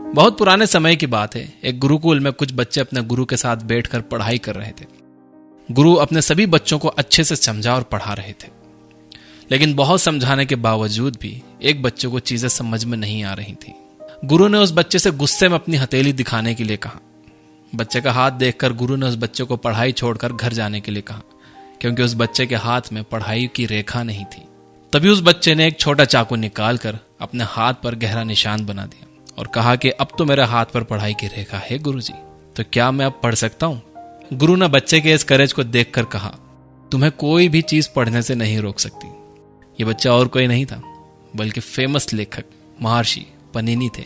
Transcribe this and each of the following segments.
बहुत पुराने समय की बात है। एक गुरुकुल में कुछ बच्चे अपने गुरु के साथ बैठकर पढ़ाई कर रहे थे। गुरु अपने सभी बच्चों को अच्छे से समझा और पढ़ा रहे थे, लेकिन बहुत समझाने के बावजूद भी एक बच्चे को चीजें समझ में नहीं आ रही थी। गुरु ने उस बच्चे से गुस्से में अपनी हथेली दिखाने के लिए कहा। बच्चे का हाथ देखकर गुरु ने उस बच्चे को पढ़ाई छोड़कर घर जाने के लिए कहा, क्योंकि उस बच्चे के हाथ में पढ़ाई की रेखा नहीं थी। तभी उस बच्चे ने एक छोटा चाकू निकालकर अपने हाथ पर गहरा निशान बना दिया और कहा कि अब तो मेरे हाथ पर पढ़ाई की रेखा है गुरुजी, तो क्या मैं अब पढ़ सकता हूं? गुरु ने बच्चे के इस करेज को देखकर कहा, तुम्हें कोई भी चीज पढ़ने से नहीं रोक सकती। ये बच्चा और कोई नहीं था बल्कि फेमस लेखक महर्षि पनिनी थे,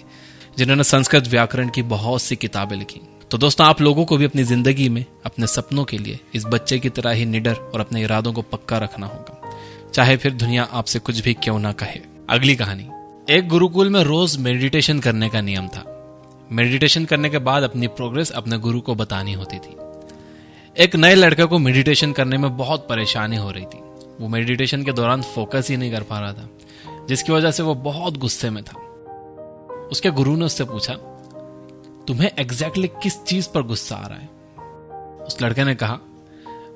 जिन्होंने संस्कृत व्याकरण की बहुत सी किताबें लिखी। तो दोस्तों, आप लोगों को भी अपनी जिंदगी में अपने सपनों के लिए इस बच्चे की तरह ही निडर और अपने इरादों को पक्का रखना होगा, चाहे फिर दुनिया आपसे कुछ भी क्यों ना कहे। अगली कहानी। एक गुरुकुल में रोज मेडिटेशन करने का नियम था। मेडिटेशन करने के बाद अपनी प्रोग्रेस अपने गुरु को बतानी होती थी। एक नए लड़के को मेडिटेशन करने में बहुत परेशानी हो रही थी। वो मेडिटेशन के दौरान फोकस ही नहीं कर पा रहा था, जिसकी वजह से वो बहुत गुस्से में था। उसके गुरु ने उससे पूछा, तुम्हें एग्जैक्टली किस चीज पर गुस्सा आ रहा है? उस लड़के ने कहा,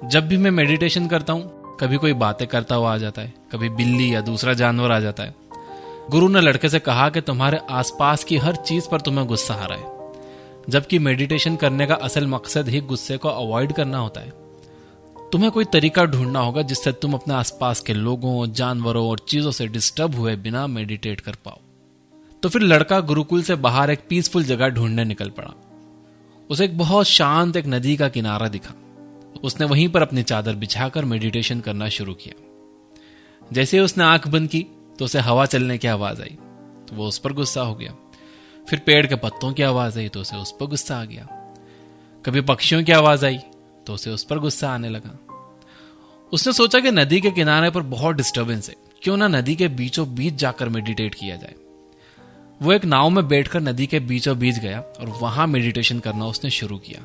जब भी मैं मेडिटेशन करता हूं कभी कोई बातें करता हुआ आ जाता है, कभी बिल्ली या दूसरा जानवर आ जाता है। गुरु ने लड़के से कहा कि तुम्हारे आसपास की हर चीज पर तुम्हें गुस्सा आ रहा है, जबकि मेडिटेशन करने का असल मकसद ही गुस्से को अवॉइड करना होता है। तुम्हें कोई तरीका ढूंढना होगा जिससे तुम अपने आसपास के लोगों, जानवरों और चीजों से डिस्टर्ब हुए बिना मेडिटेट कर पाओ। तो फिर लड़का गुरुकुल से बाहर एक पीसफुल जगह ढूंढने निकल पड़ा। उसे एक बहुत शांत एक नदी का किनारा दिखा। उसने वहीं पर अपनी चादर बिछाकर मेडिटेशन करना शुरू किया। जैसे ही उसने आंख बंद की तो उसे हवा चलने की आवाज आई, तो वो उस पर गुस्सा हो गया। फिर पेड़ के पत्तों की आवाज आई तो उसे उस पर गुस्सा आ गया। कभी पक्षियों की आवाज आई तो उसे उस पर गुस्सा आने लगा। उसने सोचा कि नदी के किनारे पर बहुत डिस्टर्बेंस है, क्यों ना नदी के बीचों बीच जाकर मेडिटेट किया जाए। वो एक नाव में बैठकर नदी के बीचों बीच गया और वहां मेडिटेशन करना उसने शुरू किया।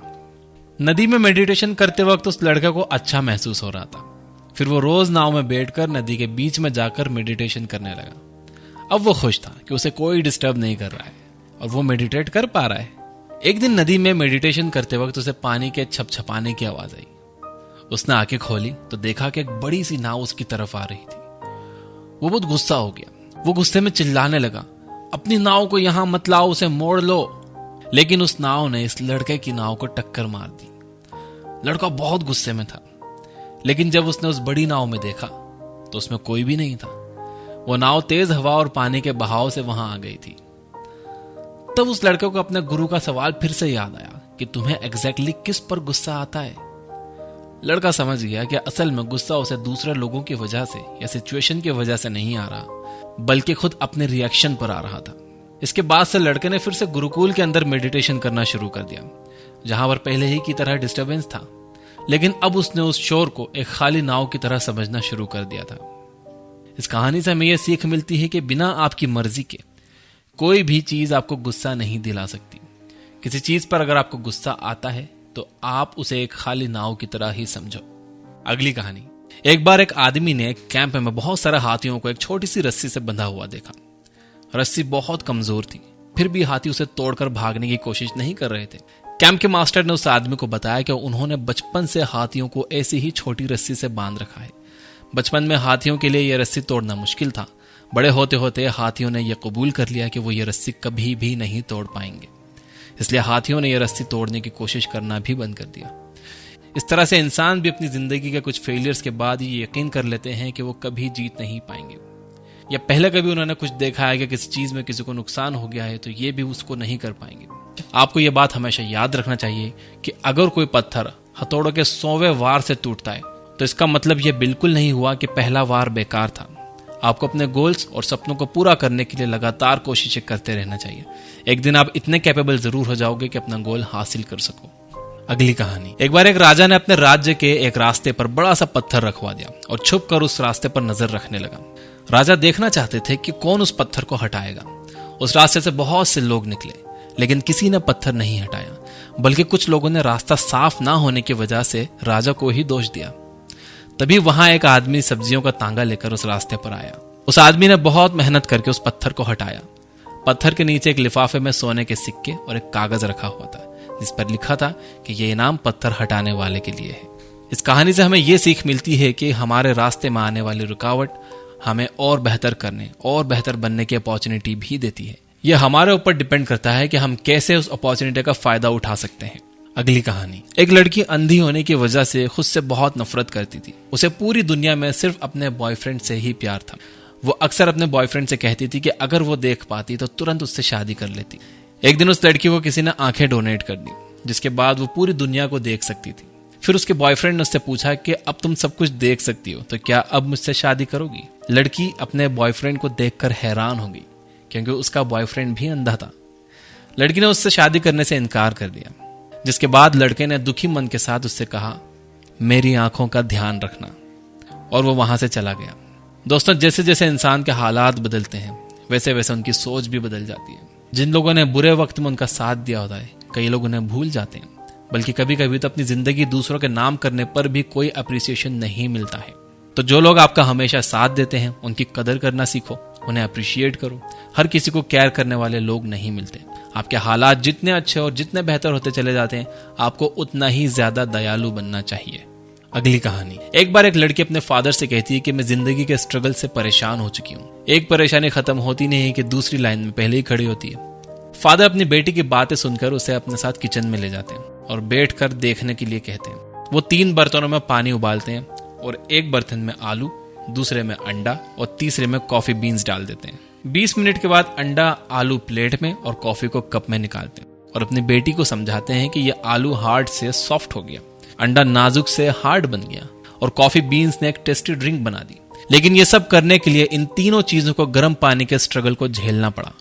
नदी में मेडिटेशन करते वक्त उस लड़के को अच्छा महसूस हो रहा था। फिर वो रोज नाव में बैठकर नदी के बीच में जाकर मेडिटेशन करने लगा। अब वो खुश था कि उसे कोई डिस्टर्ब नहीं कर रहा है और वो मेडिटेट कर पा रहा है। एक दिन नदी में मेडिटेशन करते वक्त उसे पानी के छपछपाने की आवाज आई। उसने आंखें खोली तो देखा कि एक बड़ी सी नाव उसकी तरफ आ रही थी। वो बहुत गुस्सा हो गया। वो गुस्से में चिल्लाने लगा, अपनी नाव को यहां मत लाओ, उसे मोड़ लो। लेकिन उस नाव ने इस लड़के की नाव को टक्कर मार दी। लड़का बहुत गुस्से में था, लेकिन जब उसने उस बड़ी नाव में देखा तो उसमें कोई भी नहीं था। वो नाव तेज हवा और पानी के बहाव से वहां आ गई थी। तब उस लड़के को अपने गुरु का सवाल फिर से याद आया कि तुम्हें एग्जैक्टली किस पर गुस्सा आता है। लड़का समझ गया कि असल में गुस्सा उसे दूसरे लोगों की वजह से या सिचुएशन की वजह से नहीं आ रहा, बल्कि खुद अपने रिएक्शन पर आ रहा था। इसके बाद से लड़के ने फिर से गुरुकुल के अंदर मेडिटेशन करना शुरू कर दिया, जहां पर पहले ही की तरह डिस्टरबेंस था, लेकिन अब उसने उस शोर को एक खाली नाव की तरह समझना शुरू कर दिया था। इस कहानी से हमें यह सीख मिलती है कि बिना आपकी मर्जी के कोई भी चीज आपको गुस्सा नहीं दिला सकती। किसी चीज पर अगर आपको गुस्सा आता है तो आप उसे एक खाली नाव की तरह ही समझो। अगली कहानी। एक बार एक आदमी ने एक कैंप में बहुत सारे हाथियों को एक छोटी सी रस्सी से बंधा हुआ देखा। रस्सी बहुत कमजोर थी, फिर भी हाथी उसे तोड़कर भागने की कोशिश नहीं कर रहे थे। कैंप के मास्टर ने उस आदमी को बताया कि उन्होंने बचपन से हाथियों को ऐसी ही छोटी रस्सी से बांध रखा है। बचपन में हाथियों के लिए यह रस्सी तोड़ना मुश्किल था। बड़े होते होते हाथियों ने यह कबूल कर लिया कि वो ये रस्सी कभी भी नहीं तोड़ पाएंगे, इसलिए हाथियों ने यह रस्सी तोड़ने की कोशिश करना भी बंद कर दिया। इस तरह से इंसान भी अपनी जिंदगी के कुछ फेलियर्स के बाद ये यकीन कर लेते हैं कि वो कभी जीत नहीं पाएंगे, या पहले कभी उन्होंने कुछ देखा है कि किसी चीज में किसी को नुकसान हो गया है तो ये भी उसको नहीं कर पाएंगे। आपको ये बात हमेशा याद रखना चाहिए कि अगर कोई पत्थर हथौड़ों के 100वें वार से टूटता है तो इसका मतलब यह बिल्कुल नहीं हुआ कि पहला वार बेकार था। आपको अपने गोल्स और सपनों को पूरा करने के लिए लगातार कोशिशें करते रहना चाहिए। एक दिन आप इतने कैपेबल जरूर हो जाओगे कि अपना गोल हासिल कर सको। अगली कहानी। एक बार एक राजा ने अपने राज्य के एक रास्ते पर बड़ा सा पत्थर रखवा दिया और छुप कर उस रास्ते पर नजर रखने लगा। राजा देखना चाहते थे कि कौन उस पत्थर को हटाएगा। उस रास्ते से बहुत से लोग निकले, लेकिन किसी ने पत्थर नहीं हटाया, बल्कि कुछ लोगों ने रास्ता साफ ना होने की वजह से राजा को ही दोष दिया। तभी वहां एक आदमी सब्जियों का तांगा लेकर उस रास्ते पर आया। उस आदमी ने बहुत मेहनत करके उस पत्थर को हटाया, पत्थर के नीचे एक लिफाफे में सोने के सिक्के और एक कागज रखा हुआ था जिस पर लिखा था कि यह इनाम पत्थर हटाने वाले के लिए है। इस कहानी से हमें यह सीख मिलती है कि हमारे रास्ते में आने वाली रुकावट हमें और बेहतर करने और बेहतर बनने की अपॉर्चुनिटी भी देती है। यह हमारे ऊपर डिपेंड करता है कि हम कैसे उस अपॉर्चुनिटी का फायदा उठा सकते हैं। अगली कहानी। एक लड़की अंधी होने की वजह से खुद से बहुत नफरत करती थी। उसे पूरी दुनिया में सिर्फ अपने बॉयफ्रेंड से ही प्यार था। वो अक्सर अपने बॉयफ्रेंड से कहती थी कि अगर वो देख पाती तो तुरंत उससे शादी कर लेती। एक दिन उस लड़की को किसी ने आंखें डोनेट कर दी, जिसके बाद वो पूरी दुनिया को देख सकती थी। फिर उसके बॉयफ्रेंड ने उससे पूछा कि अब तुम सब कुछ देख सकती हो तो क्या अब मुझसे शादी करोगी? लड़की अपने बॉयफ्रेंड को देखकर हैरान हो गई क्योंकि उसका बॉयफ्रेंड भी अंधा था। लड़की ने उससे शादी करने से इनकार कर दिया, जिसके बाद लड़के ने दुखी मन के साथ उससे कहा, मेरी आंखों का ध्यान रखना, और वो वहां से चला गया। दोस्तों, जैसे जैसे इंसान के हालात बदलते हैं वैसे वैसे उनकी सोच भी बदल जाती है। जिन लोगों ने बुरे वक्त में उनका साथ दिया होता है, कई लोग उन्हें भूल जाते हैं, बल्कि कभी कभी तो अपनी जिंदगी दूसरों के नाम करने पर भी कोई अप्रिसिएशन नहीं मिलता है। तो जो लोग आपका हमेशा साथ देते हैं उनकी कदर करना सीखो, उन्हें अप्रिशिएट करो। हर किसी को केयर करने वाले लोग नहीं मिलते। आपके हालात जितने अच्छे और जितने बेहतर होते चले जाते हैं, आपको उतना ही ज्यादा दयालु बनना चाहिए। अगली कहानी। एक बार एक लड़की अपने फादर से कहती है कि मैं जिंदगी के स्ट्रगल से परेशान हो चुकी हूँ। एक परेशानी खत्म होती नहीं है कि दूसरी लाइन में पहले ही खड़ी होती है। फादर अपनी बेटी की बातें सुनकर उसे अपने साथ किचन में ले जाते हैं और बैठकर देखने के लिए कहते हैं। वो 3 बर्तनों में पानी उबालते हैं और एक बर्तन में आलू, दूसरे में अंडा और तीसरे में कॉफी बीन्स डाल देते हैं। 20 मिनट के बाद अंडा आलू प्लेट में और कॉफी को कप में निकालते हैं और अपनी बेटी को समझाते हैं कि ये आलू हार्ड से सॉफ्ट हो गया, अंडा नाजुक से हार्ड बन गया और कॉफी बीन्स ने एक टेस्टी ड्रिंक बना दी। लेकिन ये सब करने के लिए इन तीनों चीजों को गर्म पानी के स्ट्रगल को झेलना पड़ा,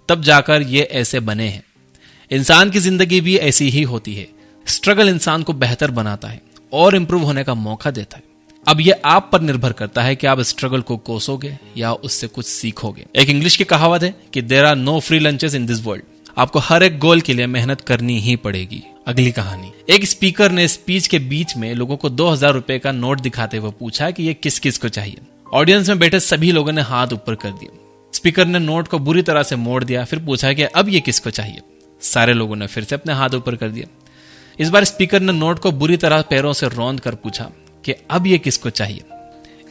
तब जाकर ये ऐसे बने हैं। इंसान की जिंदगी भी ऐसी ही होती है। स्ट्रगल इंसान को बेहतर बनाता है और इंप्रूव होने का मौका देता है। अब यह आप पर निर्भर करता है कि आप स्ट्रगल को कोसोगे या उससे कुछ सीखोगे। एक इंग्लिश की कहावत है कि there are no free lunches in this world. आपको हर एक गोल के लिए मेहनत करनी ही पड़ेगी। अगली कहानी। एक स्पीकर ने स्पीच के बीच में लोगों को 2000 रुपए का नोट दिखाते हुए पूछा कि ये किस किस को चाहिए। ऑडियंस में बैठे सभी लोगों ने हाथ ऊपर कर दिए। स्पीकर ने नोट को बुरी तरह से मोड़ दिया, फिर पूछा कि अब ये किसको चाहिए। सारे लोगों ने फिर से अपने हाथ ऊपर कर दिए। इस बार स्पीकर ने नोट को बुरी तरह पैरों से रौंद कर पूछा कि अब ये किसको चाहिए।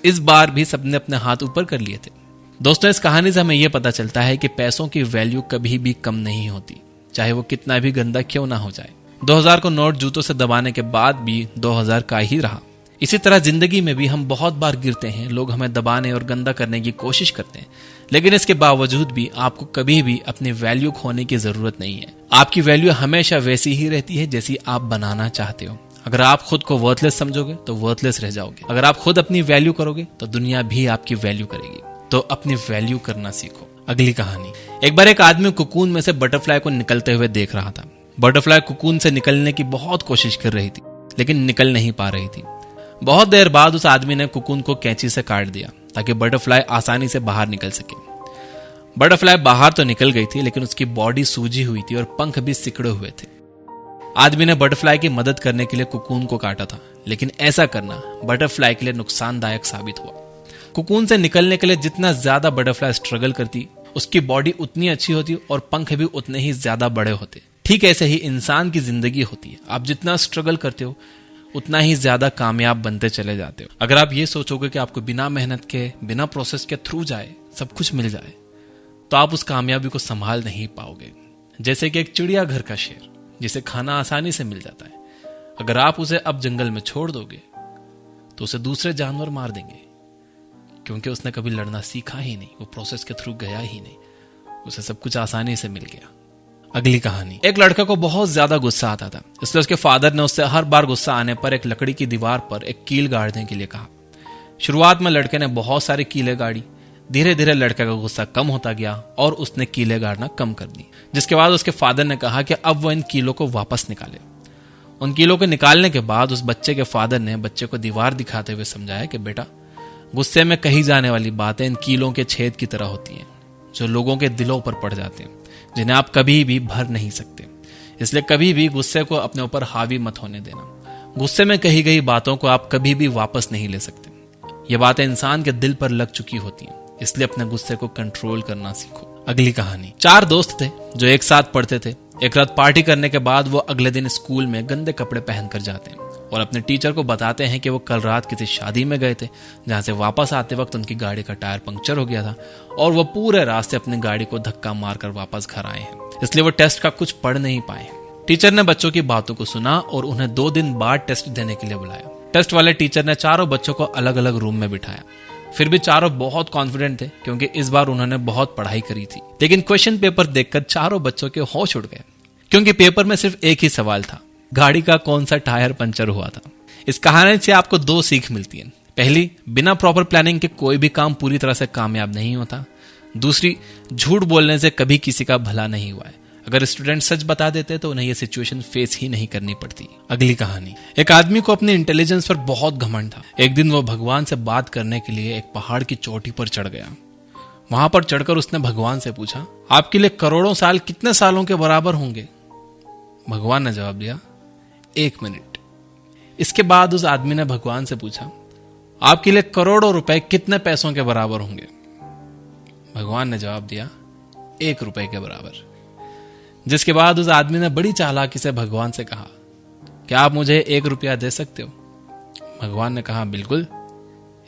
इस बार भी सबने अपने हाथ ऊपर कर लिए थे। दोस्तों, इस कहानी से हमें यह पता चलता है कि पैसों की वैल्यू कभी भी कम नहीं होती, चाहे वो कितना भी गंदा क्यों ना हो जाए। 2000 को नोट जूतों से दबाने के बाद भी 2000 का ही रहा। इसी तरह जिंदगी में भी हम बहुत बार गिरते हैं, लोग हमें दबाने और गंदा करने की कोशिश करते हैं, लेकिन इसके बावजूद भी आपको कभी भी अपनी वैल्यू खोने की जरूरत नहीं है। आपकी वैल्यू हमेशा वैसी ही रहती है जैसी आप बनाना चाहते हो। अगर आप खुद को वर्थलेस समझोगे तो वर्थलेस रह जाओगे। अगर आप खुद अपनी वैल्यू करोगे तो दुनिया भी आपकी वैल्यू करेगी। तो अपनी वैल्यू करना सीखो। अगली कहानी। एक बार एक आदमी कुकून में से बटरफ्लाई को निकलते हुए देख रहा था। बटरफ्लाई कुकून से निकलने की बहुत कोशिश कर रही थी, लेकिन निकल नहीं पा रही थी। बहुत देर बाद उस आदमी ने कुकून को कैंची से काट दिया ताकि बटरफ्लाई आसानी से बाहर निकल सके। बटरफ्लाई बाहर तो निकल गई थी, लेकिन उसकी बॉडी सूजी हुई थी और पंख भी सिकड़े हुए थे। आदमी ने बटरफ्लाई की मदद करने के लिए कुकून को काटा था, लेकिन ऐसा करना बटरफ्लाई के लिए नुकसानदायक साबित हुआ। कुकून से निकलने के लिए जितना ज्यादा बटरफ्लाई स्ट्रगल करती, उसकी बॉडी उतनी अच्छी होती और पंख भी उतने ही ज्यादा बड़े होते। ठीक ऐसे ही इंसान की जिंदगी होती है। आप जितना स्ट्रगल करते हो उतना ही ज्यादा कामयाब बनते चले जाते हो। अगर आप ये सोचोगे कि आपको बिना मेहनत के, बिना प्रोसेस के थ्रू जाए सब कुछ मिल जाए, तो आप उस कामयाबी को संभाल नहीं पाओगे। जैसे कि एक चिड़ियाघर का शेर जिसे खाना आसानी से मिल जाता है, अगर आप उसे अब जंगल में छोड़ दोगे तो उसे दूसरे जानवर मार देंगे, क्योंकि उसने कभी लड़ना सीखा ही नहीं, वो प्रोसेस के थ्रू गया ही नहीं, उसे सब कुछ आसानी से मिल गया। अगली कहानी। एक लड़का को बहुत ज्यादा गुस्सा आता था, इसलिए उसके फादर ने उससे हर बार गुस्सा आने पर एक लकड़ी की दीवार पर एक कील गाड़ने के लिए कहा। शुरुआत में लड़के ने बहुत सारी कीलें गाड़ी। धीरे धीरे लड़के का गुस्सा कम होता गया और उसने कीलें गाड़ना कम कर दी, जिसके बाद उसके फादर ने कहा कि अब वो इन कीलों को वापस निकाले। उन कीलों को निकालने के बाद उस बच्चे के फादर ने बच्चे को दीवार दिखाते हुए समझाया कि बेटा, गुस्से में कही जाने वाली बातें इन कीलों के छेद की तरह होती हैं, जो लोगों के दिलों पर पड़ जाते हैं, जिन्हें आप कभी भी भर नहीं सकते। इसलिए कभी भी गुस्से को अपने ऊपर हावी मत होने देना। गुस्से में कही गई बातों को आप कभी भी वापस नहीं ले सकते। ये बातें इंसान के दिल पर लग चुकी होती हैं, इसलिए अपने गुस्से को कंट्रोल करना सीखो। अगली कहानी। 4 दोस्त थे जो एक साथ पढ़ते थे। एक रात पार्टी करने के बाद वो अगले दिन स्कूल में गंदे कपड़े पहनकर जाते हैं और अपने टीचर को बताते हैं कि वो कल रात किसी शादी में गए थे जहां से वापस आते वक्त उनकी गाड़ी का टायर पंक्चर हो गया था और वो पूरे रास्ते अपनी गाड़ी को धक्का मारकर वापस घर आए हैं, इसलिए वो टेस्ट का कुछ पढ़ नहीं पाए। टीचर ने बच्चों की बातों को सुना और उन्हें 2 दिन बाद टेस्ट देने के लिए बुलाया। टेस्ट वाले टीचर ने चारों बच्चों को अलग अलग रूम में बिठाया। फिर भी चारों बहुत कॉन्फिडेंट थे क्योंकि इस बार उन्होंने बहुत पढ़ाई करी थी। लेकिन क्वेश्चन पेपर देखकर चारों बच्चों के होश उड़ गए क्योंकि पेपर में सिर्फ एक ही सवाल था, गाड़ी का कौन सा टायर पंचर हुआ था। इस कहानी से आपको 2 सीख मिलती है। पहली, बिना प्रॉपर प्लानिंग के कोई भी काम पूरी तरह से कामयाब नहीं होता। दूसरी, झूठ बोलने से कभी किसी का भला नहीं हुआ है। अगर स्टूडेंट सच बता देते तो उन्हें यह सिचुएशन फेस ही नहीं करनी पड़ती। अगली कहानी। एक आदमी को अपने इंटेलिजेंस पर बहुत घमंड था। एक दिन वो भगवान से बात करने के लिए एक पहाड़ की चोटी पर चढ़ गया। वहां पर चढ़कर उसने भगवान से पूछा, आपके लिए करोड़ों साल कितने सालों के बराबर होंगे? भगवान ने जवाब दिया, 1 मिनट। इसके बाद उस आदमी ने भगवान से पूछा, आपके लिए करोड़ों रुपए कितने पैसों के बराबर होंगे? भगवान ने जवाब दिया, 1 रुपए के बराबर। जिसके बाद उस आदमी ने बड़ी चालाकी से भगवान से कहा, क्या आप मुझे 1 रुपया दे सकते हो? भगवान ने कहा, बिल्कुल,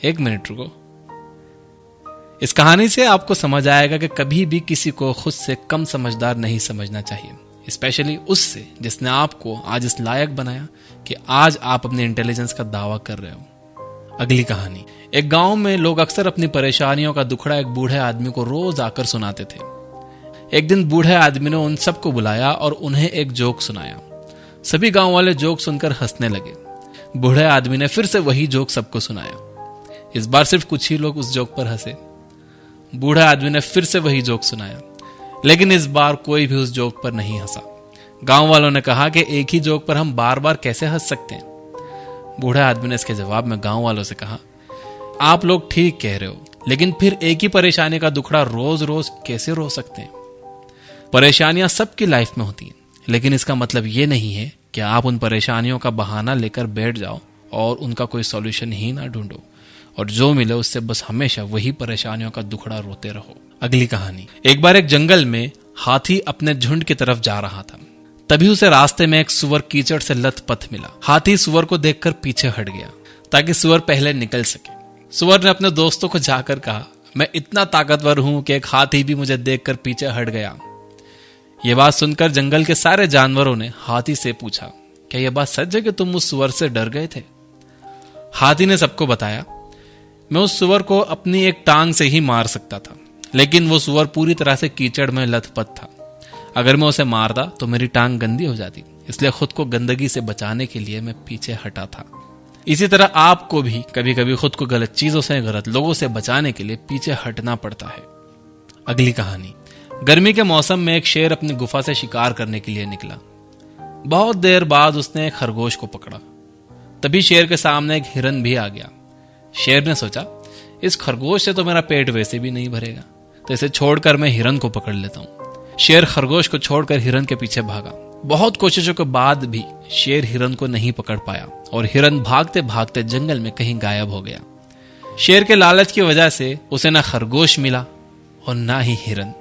1 मिनट रुको। इस कहानी से आपको समझ आएगा कि कभी भी किसी को खुद से कम समझदार नहीं समझना चाहिए, स्पेशली उससे जिसने आपको आज इस लायक बनाया कि आज आप अपने इंटेलिजेंस का दावा कर रहे हो। अगली कहानी। एक गांव में लोग अक्सर अपनी परेशानियों का दुखड़ा एक बूढ़े आदमी को रोज आकर सुनाते थे। एक दिन बूढ़े आदमी ने उन सबको बुलाया और उन्हें एक जोक सुनाया। सभी गांव वाले जोक सुनकर हंसने लगे। बूढ़े आदमी ने फिर से वही जोक सबको सुनाया। इस बार सिर्फ कुछ ही लोग उस जोक पर हंसे। बूढ़े आदमी ने फिर से वही जोक सुनाया, लेकिन इस बार कोई भी उस जोक पर नहीं हंसा। गांव वालों ने कहा कि एक ही जोक पर हम बार बार कैसे हंस सकते हैं? बूढ़े आदमी ने इसके जवाब में गांव वालों से कहा, आप लोग ठीक कह रहे हो, लेकिन फिर एक ही परेशानी का दुखड़ा रोज रोज कैसे रो सकते हैं? परेशानियां सबकी लाइफ में होती हैं, लेकिन इसका मतलब ये नहीं है कि आप उन परेशानियों का बहाना लेकर बैठ जाओ और उनका कोई सॉल्यूशन ही ना ढूंढो और जो मिले उससे बस हमेशा वही परेशानियों का दुखड़ा रोते रहो। अगली कहानी। एक बार एक जंगल में हाथी अपने झुंड की तरफ जा रहा था। तभी उसे रास्ते में एक सुअर कीचड़ से लथपथ मिला। हाथी सुअर को देखकर पीछे हट गया ताकि सुअर पहले निकल सके। सुअर ने अपने दोस्तों को जाकर कहा, मैं इतना ताकतवर हूं कि एक हाथी भी मुझे देखकर पीछे हट गया। यह बात सुनकर जंगल के सारे जानवरों ने हाथी से पूछा, क्या यह बात सच है कि तुम उस सुअर से डर गए थे? हाथी ने सबको बताया, मैं उस सुअर को अपनी एक टांग से ही मार सकता था, लेकिन वो सुअर पूरी तरह से कीचड़ में लथपथ था। अगर मैं उसे मारता तो मेरी टांग गंदी हो जाती, इसलिए खुद को गंदगी से बचाने के लिए मैं पीछे हटा था। इसी तरह आपको भी कभी कभी खुद को गलत चीजों से, गलत लोगों से बचाने के लिए पीछे हटना पड़ता है। अगली कहानी। गर्मी के मौसम में एक शेर अपनी गुफा से शिकार करने के लिए निकला। बहुत देर बाद उसने एक खरगोश को पकड़ा। तभी शेर के सामने एक हिरन भी आ गया। शेर ने सोचा, इस खरगोश से तो मेरा पेट वैसे भी नहीं भरेगा, तो इसे छोड़कर मैं हिरन को पकड़ लेता हूं। शेर खरगोश को छोड़कर हिरन के पीछे भागा। बहुत कोशिशों के बाद भी शेर हिरन को नहीं पकड़ पाया और हिरन भागते भागते जंगल में कहीं गायब हो गया। शेर के लालच की वजह से उसे ना खरगोश मिला और ना ही हिरन।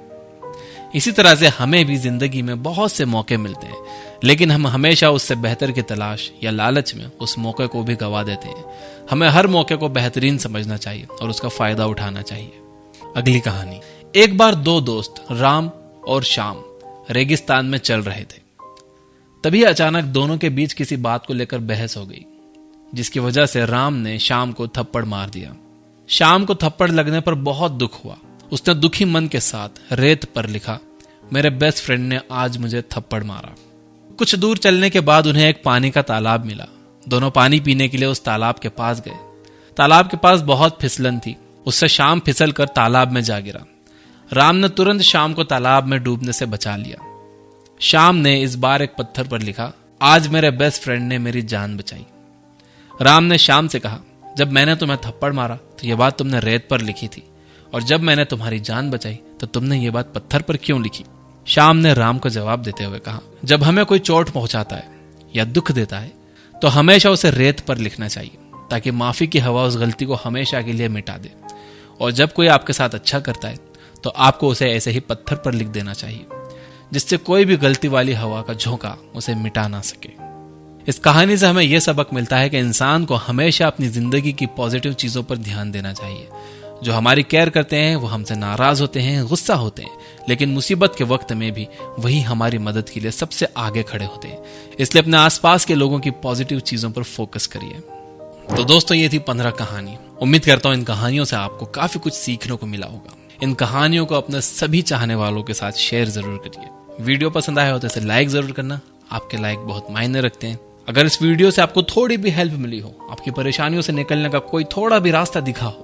इसी तरह से हमें भी जिंदगी में बहुत से मौके मिलते हैं, लेकिन हम हमेशा उससे बेहतर की तलाश या लालच में उस मौके को भी गवा देते हैं। हमें हर मौके को बेहतरीन समझना चाहिए और उसका फायदा उठाना चाहिए। अगली कहानी। एक बार 2 दोस्त राम और श्याम रेगिस्तान में चल रहे थे। तभी अचानक दोनों के बीच किसी बात को लेकर बहस हो गई, जिसकी वजह से राम ने श्याम को थप्पड़ मार दिया। श्याम को थप्पड़ लगने पर बहुत दुख हुआ। उसने दुखी मन के साथ रेत पर लिखा, मेरे बेस्ट फ्रेंड ने आज मुझे थप्पड़ मारा। कुछ दूर चलने के बाद उन्हें एक पानी का तालाब मिला। दोनों पानी पीने के लिए उस तालाब के पास गए। तालाब के पास बहुत फिसलन थी, उससे श्याम फिसल कर तालाब में जा गिरा। राम ने तुरंत श्याम को तालाब में डूबने से बचा लिया। श्याम ने इस बार एक पत्थर पर लिखा, आज मेरे बेस्ट फ्रेंड ने मेरी जान बचाई। राम ने श्याम से कहा, जब मैंने तुम्हें थप्पड़ मारा तो यह बात तुमने रेत पर लिखी थी, और जब मैंने तुम्हारी जान बचाई तो तुमने ये बात पत्थर पर क्यों लिखी? श्याम ने राम को जवाब देते हुए कहा, जब हमें कोई चोट पहुंचाता है या दुख देता है तो हमेशा उसे रेत पर लिखना चाहिए, ताकि माफी की हवा उस गलती को हमेशा के लिए मिटा दे। और जब कोई आपके साथ अच्छा करता है तो आपको उसे ऐसे ही पत्थर पर लिख देना चाहिए, जिससे कोई भी गलती वाली हवा का झोंका उसे मिटा ना सके। इस कहानी से हमें यह सबक मिलता है कि इंसान को हमेशा अपनी जिंदगी की पॉजिटिव चीजों पर ध्यान देना चाहिए। जो हमारी केयर करते हैं वो हमसे नाराज होते हैं, गुस्सा होते हैं, लेकिन मुसीबत के वक्त में भी वही हमारी मदद के लिए सबसे आगे खड़े होते हैं। इसलिए अपने आसपास के लोगों की पॉजिटिव चीजों पर फोकस करिए। तो दोस्तों, ये थी 15 कहानी। उम्मीद करता हूं इन कहानियों से आपको काफी कुछ सीखने को मिला होगा। इन कहानियों को अपने सभी चाहने वालों के साथ शेयर जरूर करिए। वीडियो पसंद आया हो तो इसे लाइक जरूर करना, आपके लाइक बहुत मायने रखते हैं। अगर इस वीडियो से आपको थोड़ी भी हेल्प मिली हो, आपकी परेशानियों से निकलने का कोई थोड़ा भी रास्ता दिखा हो,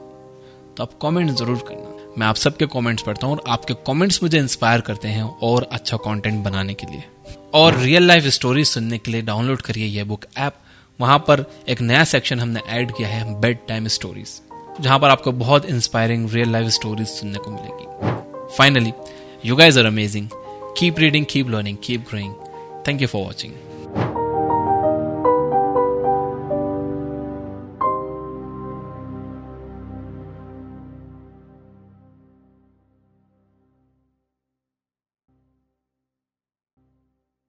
तो आप कमेंट जरूर करना। मैं आप सबके कमेंट्स पढ़ता हूं और आपके कमेंट्स मुझे इंस्पायर करते हैं और अच्छा कंटेंट बनाने के लिए। और रियल लाइफ स्टोरीज सुनने के लिए डाउनलोड करिए ये बुक ऐप। वहां पर एक नया सेक्शन हमने ऐड किया है, बेड टाइम स्टोरीज, जहां पर आपको बहुत इंस्पायरिंग रियल लाइफ स्टोरीज सुनने को मिलेगी। Finally, you guys are amazing. Keep reading, keep learning, keep growing. Thank you for watching.